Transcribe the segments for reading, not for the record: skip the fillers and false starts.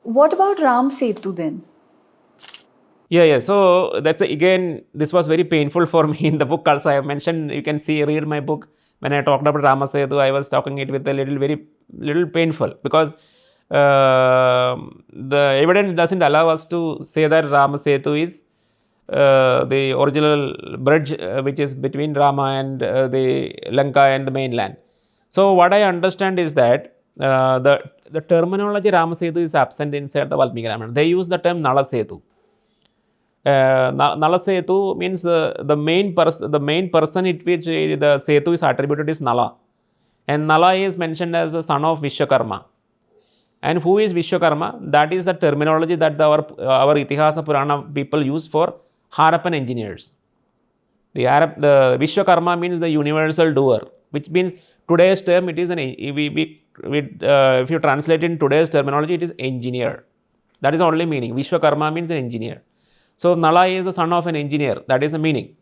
What about Ram Setu then? Yeah. So that's again, this was very painful for me in the book. Also, I have mentioned. You can see, read my book. When I talked about Ramasetu, I was talking it with a little painful because the evidence doesn't allow us to say that Ramasetu is the original bridge which is between Rama and the Lanka and the mainland. So what I understand is that the terminology Ramasetu is absent inside the Valmiki Ramayana. They use the term Nalasetu. Nala Setu means the main person in which the Setu is attributed is Nala. And Nala is mentioned as the son of Vishwakarma. And who is Vishwakarma? That is the terminology that our Itihāsa Purāṇa people use for Harappan engineers. The Vishwakarma means the universal doer, which means today's term it is if you translate in today's terminology, it is engineer. That is the only meaning. Vishwakarma means an engineer. So Nala is the son of an engineer. That is the meaning.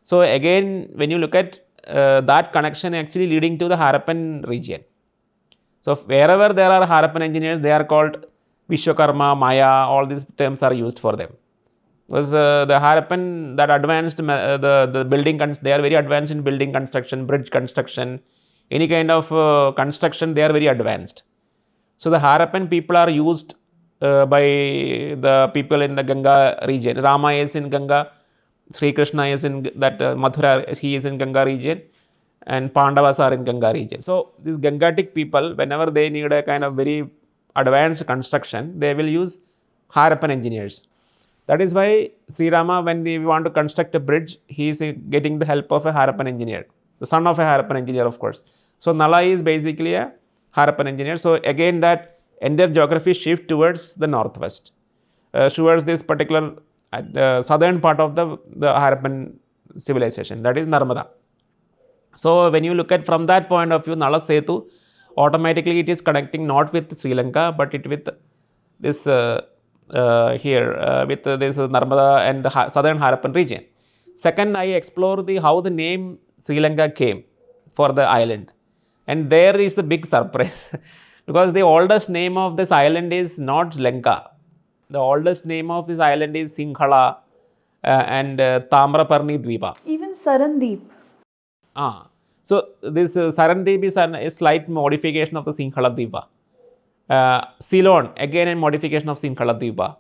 So again, when you look at that connection actually leading to the Harappan region. So wherever there are Harappan engineers, they are called Vishwakarma, Maya, all these terms are used for them. Because the Harappan that advanced, the building, they are very advanced in building construction, bridge construction, any kind of construction, they are very advanced. So the Harappan people are used by the people in the Ganga region. Rama is in Ganga, Sri Krishna is in that Mathura, he is in Ganga region, and Pandavas are in Ganga region. So these Gangatic people, whenever they need a kind of very advanced construction, they will use Harappan engineers. That is why Sri Rama, when we want to construct a bridge, he is getting the help of a Harappan engineer, the son of a Harappan engineer, of course. So Nala is basically a Harappan engineer. So again, that entire geography shift towards the northwest, towards this particular southern part of the Harappan civilization, that is Narmada. So when you look at from that point of view, Nala Setu, automatically it is connecting not with Sri Lanka, but it with this with this Narmada and the southern Harappan region. Second, I explore how the name Sri Lanka came for the island, and there is a big surprise because the oldest name of this island is not Lanka. The oldest name of this island is Sinhala and Tamraparni Dvipa. Even Sarandeep. So this Sarandeep is a slight modification of the Sinhala Dvipa. Ceylon, again a modification of Sinhala Dvipa.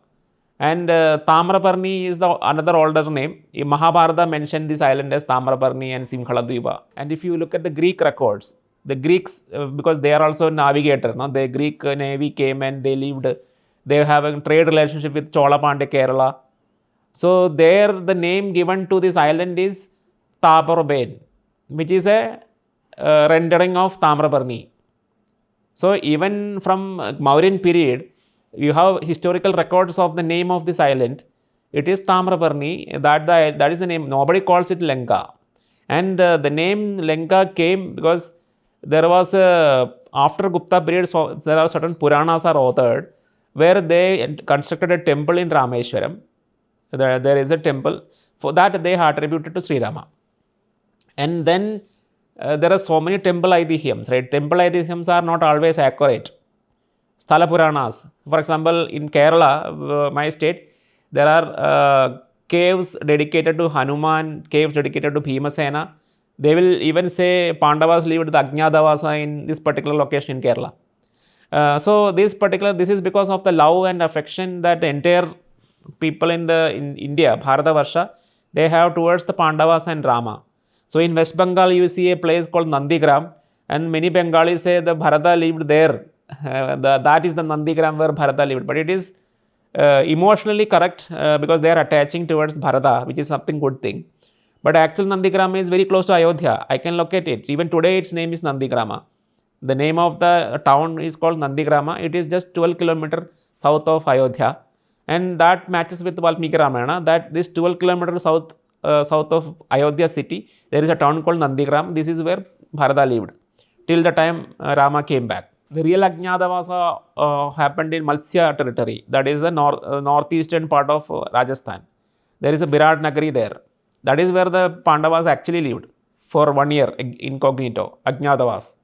And Tamraparni is another older name. In Mahabharata mentioned this island as Tamraparni and Simhala Dvipa. And if you look at the Greek records, the Greeks, because they are also navigators, no? The Greek navy came and they lived, they have a trade relationship with Chola Pandya Kerala. So there the name given to this island is Taparben, which is a rendering of Tamraparni. So even from Mauryan period, you have historical records of the name of this island. It is Tamraparni. That is the name. Nobody calls it Lanka. And the name Lanka came because there was after Gupta period, so there are certain Purāṇas are authored where they constructed a temple in Rameshwaram. There is a temple. For that they attributed to Sri Rama. And then there are so many temple Aithihyams, right? Temple Aithihyams are not always accurate. Sthala Purāṇas. For example, in Kerala, my state, there are caves dedicated to Hanuman, caves dedicated to Bhimasena. They will even say Pandavas lived the Ajñādavasa in this particular location in Kerala. So this is because of the love and affection that entire people in India, Bharatavarsha, they have towards the Pandavas and Rama. So in West Bengal, you see a place called Nandigram, and many Bengalis say the Bharata lived there. That is the Nandigram where Bharata lived. But it is emotionally correct because they are attaching towards Bharata, which is something good thing. But actual Nandigram is very close to Ayodhya. I can locate it. Even today, its name is Nandigrama. The name of the town is called Nandigrama. It is just 12 kilometers south of Ayodhya. And that matches with Valmiki Ramayana, that this 12 kilometers south of Ayodhya city, there is a town called Nandigram. This is where Bharata lived till the time Rama came back. The real Ajñādavasa happened in Matsya territory, that is the northeastern part of Rajasthan. There is a Virat Nagari there. That is where the Pandavas actually lived for 1 year incognito, Ajñādavas.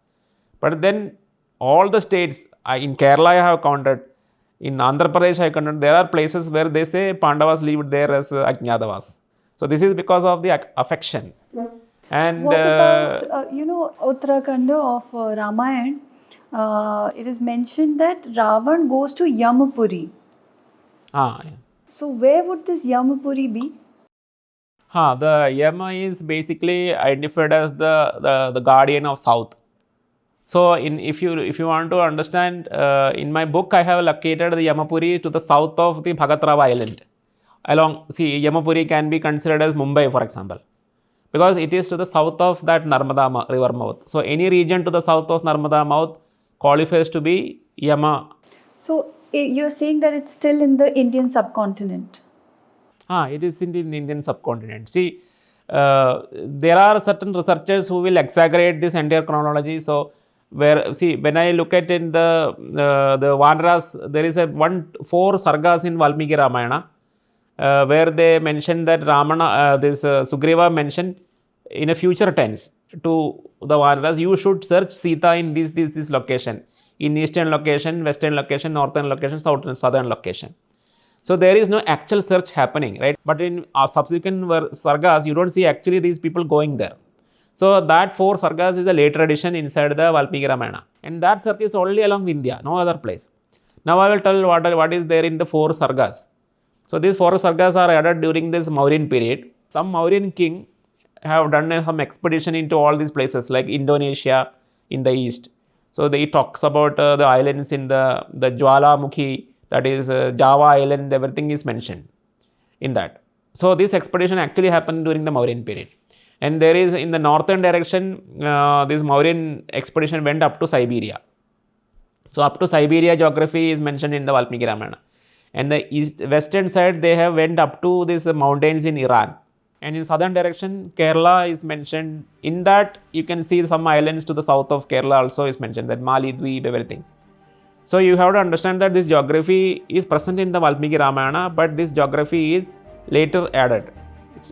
But then all the states, in Kerala I have counted, In Andhra Pradesh, I consider there are places where they say Pandavas lived there as Ajñādavas. So this is because of the affection. And What about, Uttarakhand of Ramayan? It is mentioned that Ravan goes to Yamapuri. yeah. So where would this Yamapuri be? The Yama is basically identified as the guardian of south. So if you want to understand, in my book I have located the Yamapuri to the south of the Bhagatrava island. Yamapuri can be considered as Mumbai, for example, because it is to the south of that Narmada river mouth. So any region to the south of Narmada mouth qualifies to be Yama. So you're saying that it's still in the Indian subcontinent. It is in the Indian subcontinent. See, there are certain researchers who will exaggerate this entire chronology. So, when I look at in the Vanaras, there is 4 sargas in Valmiki Ramayana, where they mention that Sugriva mentioned in a future tense to the Vanaras, you should search Sita in this location, in eastern location, western location, northern location, southern location. So there is no actual search happening, right? But in subsequent sargas, you don't see actually these people going there. So that 4 sargas is a later addition inside the Valmiki Ramayana, and that search is only along Vindhya, no other place. Now I will tell what is there in the 4 sargas. So these 4 sargas are added during this Mauryan period. Some Mauryan king have done some expedition into all these places like Indonesia in the east. So he talks about the islands in the Jwalamukhi, that is Java island, everything is mentioned in that. So this expedition actually happened during the Mauryan period. And there is in the northern direction, this Mauryan expedition went up to Siberia. So up to Siberia geography is mentioned in the Valmiki Ramayana. And the western side, they have went up to these mountains in Iran. And in southern direction, Kerala is mentioned. In that, you can see some islands to the south of Kerala also is mentioned, that Mali, Dweep, everything. So you have to understand that this geography is present in the Valmiki Ramayana, but this geography is later added.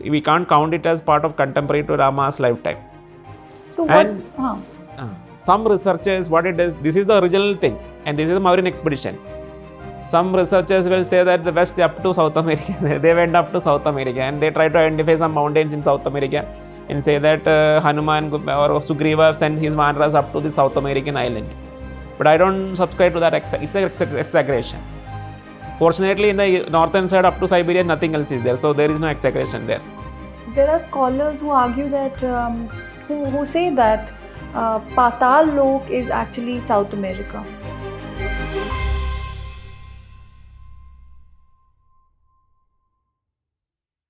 We can't count it as part of contemporary to Rama's lifetime. So some researchers, what it is, this is the original thing, and this is the Mauryan expedition. Some researchers will say that the west up to South America, they went up to South America, and they try to identify some mountains in South America and say that Hanuman or Sugriva sent his Vanaras up to the South American island. But I don't subscribe to that. It's an exaggeration. Fortunately, in the northern side up to Siberia, nothing else is there. So there is no exaggeration there. There are scholars who argue that, who say that Patal Lok is actually South America.